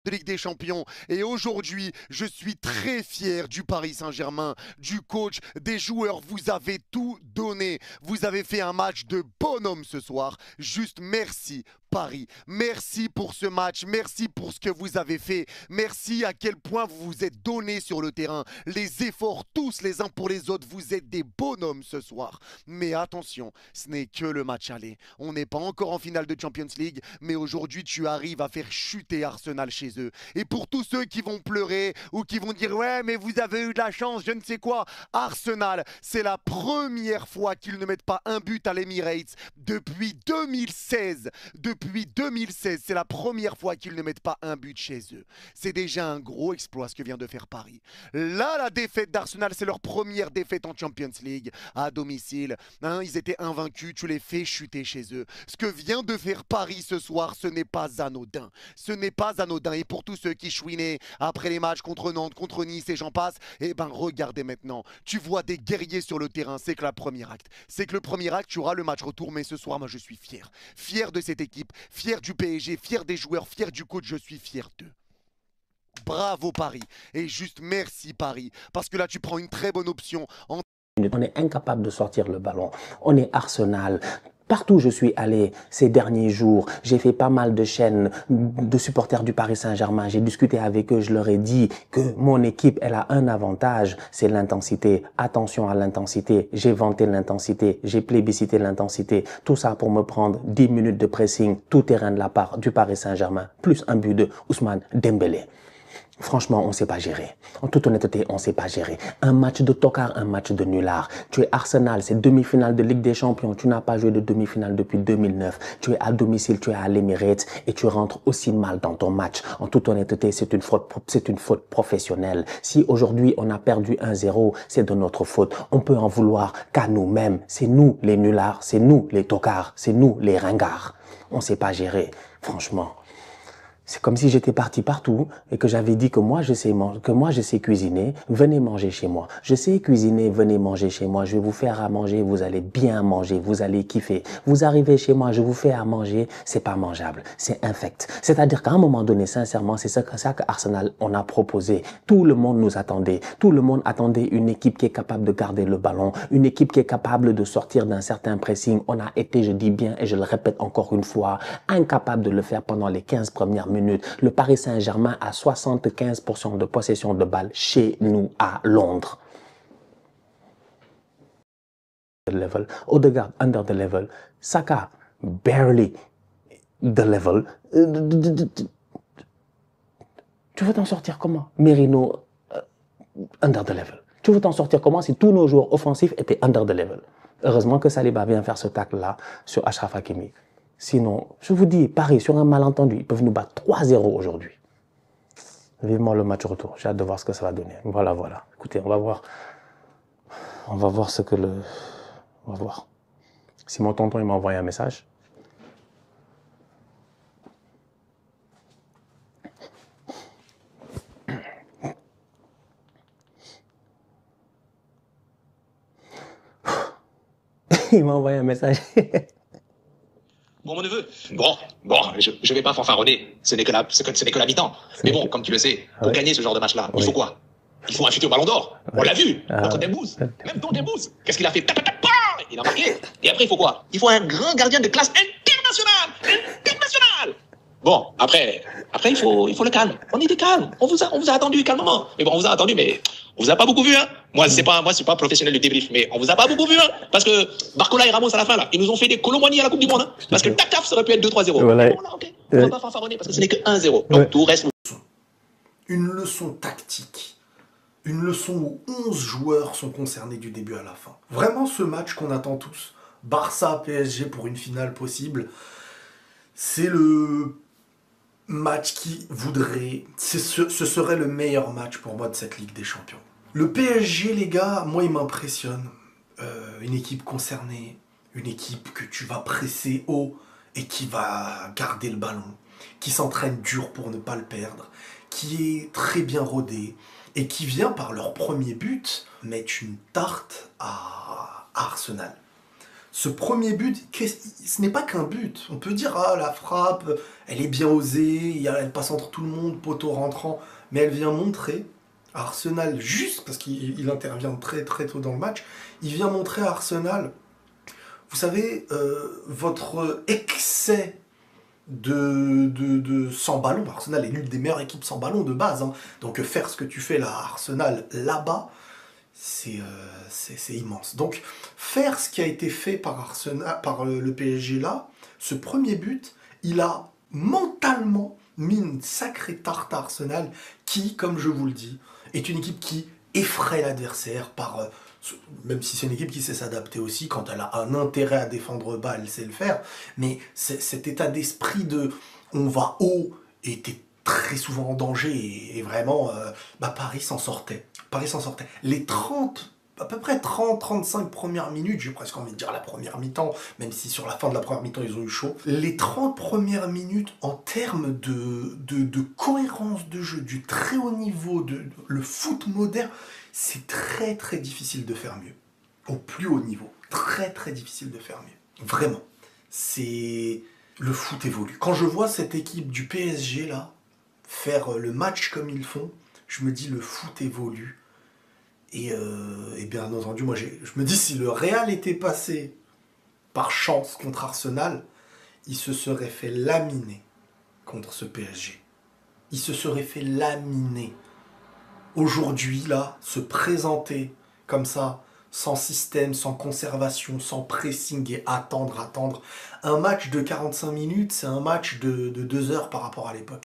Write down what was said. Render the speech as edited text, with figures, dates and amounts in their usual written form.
de Ligue des Champions. Et aujourd'hui, je suis très fier du Paris Saint-Germain, du coach, des joueurs. Vous avez tout donné. Vous avez fait un match de bonhomme ce soir. Juste merci. Paris. Merci pour ce match, merci pour ce que vous avez fait, merci à quel point vous vous êtes donné sur le terrain, les efforts tous les uns pour les autres, vous êtes des bonhommes ce soir. Mais attention, ce n'est que le match aller. On n'est pas encore en finale de Champions League, mais aujourd'hui tu arrives à faire chuter Arsenal chez eux. Et pour tous ceux qui vont pleurer ou qui vont dire ouais mais vous avez eu de la chance, je ne sais quoi, Arsenal, c'est la première fois qu'ils ne mettent pas un but à l'Emirates depuis 2016. Depuis 2016, c'est la première fois qu'ils ne mettent pas un but chez eux. C'est déjà un gros exploit ce que vient de faire Paris. Là, la défaite d'Arsenal, c'est leur première défaite en Champions League à domicile. Hein, ils étaient invaincus, tu les fais chuter chez eux. Ce que vient de faire Paris ce soir, ce n'est pas anodin. Ce n'est pas anodin. Et pour tous ceux qui chouinaient après les matchs contre Nantes, contre Nice et j'en passe, eh ben regardez maintenant. Tu vois des guerriers sur le terrain. C'est que la première acte. C'est que le premier acte, tu auras le match retour. Mais ce soir, moi, je suis fier. Fier de cette équipe, fier du PSG, fier des joueurs, fier du coach, je suis fier d'eux. Bravo Paris. Et juste merci Paris. Parce que là, tu prends une très bonne option. On est incapable de sortir le ballon. On est Arsenal. Partout où je suis allé ces derniers jours, j'ai fait pas mal de chaînes de supporters du Paris Saint-Germain. J'ai discuté avec eux, je leur ai dit que mon équipe, elle a un avantage, c'est l'intensité. Attention à l'intensité. J'ai vanté l'intensité, j'ai plébiscité l'intensité. Tout ça pour me prendre 10 minutes de pressing, tout terrain de la part du Paris Saint-Germain, plus un but de Ousmane Dembélé. Franchement, on ne sait pas gérer. En toute honnêteté, on ne sait pas gérer. Un match de tocard, un match de nulard. Tu es Arsenal, c'est demi-finale de Ligue des Champions. Tu n'as pas joué de demi-finale depuis 2009. Tu es à domicile, tu es à l'Emirates et tu rentres aussi mal dans ton match. En toute honnêteté, c'est une faute professionnelle. Si aujourd'hui on a perdu 1-0, c'est de notre faute. On peut en vouloir qu'à nous-mêmes. C'est nous les nulards, c'est nous les tocards, c'est nous les ringards. On ne sait pas gérer, franchement. C'est comme si j'étais parti partout et que j'avais dit que moi je sais cuisiner, venez manger chez moi. Je sais cuisiner, venez manger chez moi. Je vais vous faire à manger, vous allez bien manger, vous allez kiffer. Vous arrivez chez moi, je vous fais à manger, c'est pas mangeable, c'est infect. C'est-à-dire qu'à un moment donné, sincèrement, c'est ça que Arsenal on a proposé. Tout le monde nous attendait. Tout le monde attendait une équipe qui est capable de garder le ballon, une équipe qui est capable de sortir d'un certain pressing. On a été, je dis bien et je le répète encore une fois, incapable de le faire pendant les 15 premières minutes. Le Paris Saint-Germain a 75% de possession de balle chez nous à Londres. Level. Odegaard, under the level. Saka, barely the level. Tu veux t'en sortir comment? Merino, under the level. Tu veux t'en sortir comment si tous nos joueurs offensifs étaient under the level? Heureusement que Saliba vient faire ce tacle-là sur Achraf Hakimi. Sinon, je vous dis, Paris, sur un malentendu, ils peuvent nous battre 3-0 aujourd'hui. Vivement le match retour. J'ai hâte de voir ce que ça va donner. Voilà. Écoutez, on va voir. On va voir ce que le... On va voir. Si mon tonton, il m'a envoyé un message. Il m'a envoyé un message. Bon, mon neveu, je vais pas fanfaronner, ce n'est que la mi-temps. Mais bon, comme tu le sais, pour gagner ce genre de match-là, il faut quoi? Il faut un futur ballon d'or. On l'a vu, notre Dembouz. Même ton Dembouz. Qu'est-ce qu'il a fait? Il a marqué. Et après, il faut quoi? Il faut un grand gardien de classe internationale. Internationale. Bon, après, il faut le calme. On était calme. On vous a attendu calmement. Mais bon, on vous a attendu, mais on vous a pas beaucoup vu, hein. Moi, je suis pas professionnel du débrief, mais on vous a pas beaucoup vu, hein. Parce que Barcola et Ramos à la fin, là, ils nous ont fait des colomboignies à la Coupe du Monde, hein. Parce que le tactaf, ça aurait pu être 2-3-0. Voilà. Bon, là, ok. On va pas fanfaronner parce que ce n'est que 1-0. Donc, tout reste. Une leçon tactique. Une leçon où 11 joueurs sont concernés du début à la fin. Vraiment, ce match qu'on attend tous, Barça-PSG pour une finale possible, c'est le match qui voudrait... Ce serait le meilleur match pour moi de cette Ligue des Champions. Le PSG, les gars, moi, il m'impressionne. Une équipe concernée, une équipe que tu vas presser haut et qui va garder le ballon, qui s'entraîne dur pour ne pas le perdre, qui est très bien rodée et qui vient par leur premier but mettre une tarte à Arsenal. Ce premier but, ce n'est pas qu'un but. On peut dire, ah, la frappe, elle est bien osée, elle passe entre tout le monde, poteau rentrant, mais elle vient montrer à Arsenal, juste parce qu'il intervient très très tôt dans le match, il vient montrer à Arsenal, vous savez, votre excès de sans ballon. Arsenal est l'une des meilleures équipes sans ballon de base, hein. Donc faire ce que tu fais là à Arsenal, là-bas, c'est immense. Donc faire ce qui a été fait par Arsenal, par le PSG là, ce premier but, il a mentalement mis une sacrée tarte à Arsenal qui, comme je vous le dis, est une équipe qui effraie l'adversaire par... même si c'est une équipe qui sait s'adapter aussi, quand elle a un intérêt à défendre bas, elle sait le faire, mais cet état d'esprit de on va haut était très souvent en danger, et vraiment, Paris s'en sortait. Paris s'en sortait. Les 30, à peu près 30-35 premières minutes, j'ai presque envie de dire la première mi-temps, même si sur la fin de la première mi-temps, ils ont eu chaud. Les 30 premières minutes, en termes de cohérence de jeu, du très haut niveau, le foot moderne, c'est très très difficile de faire mieux. Au plus haut niveau. Très très difficile de faire mieux. Vraiment. C'est... Le foot évolue. Quand je vois cette équipe du PSG là, faire le match comme ils font, je me dis le foot évolue. Et bien entendu, moi je me dis si le Real était passé par chance contre Arsenal, il se serait fait laminer contre ce PSG. Il se serait fait laminer. Aujourd'hui, là, se présenter comme ça, sans système, sans conservation, sans pressing et attendre. Un match de 45 minutes, c'est un match de 2 heures par rapport à l'époque.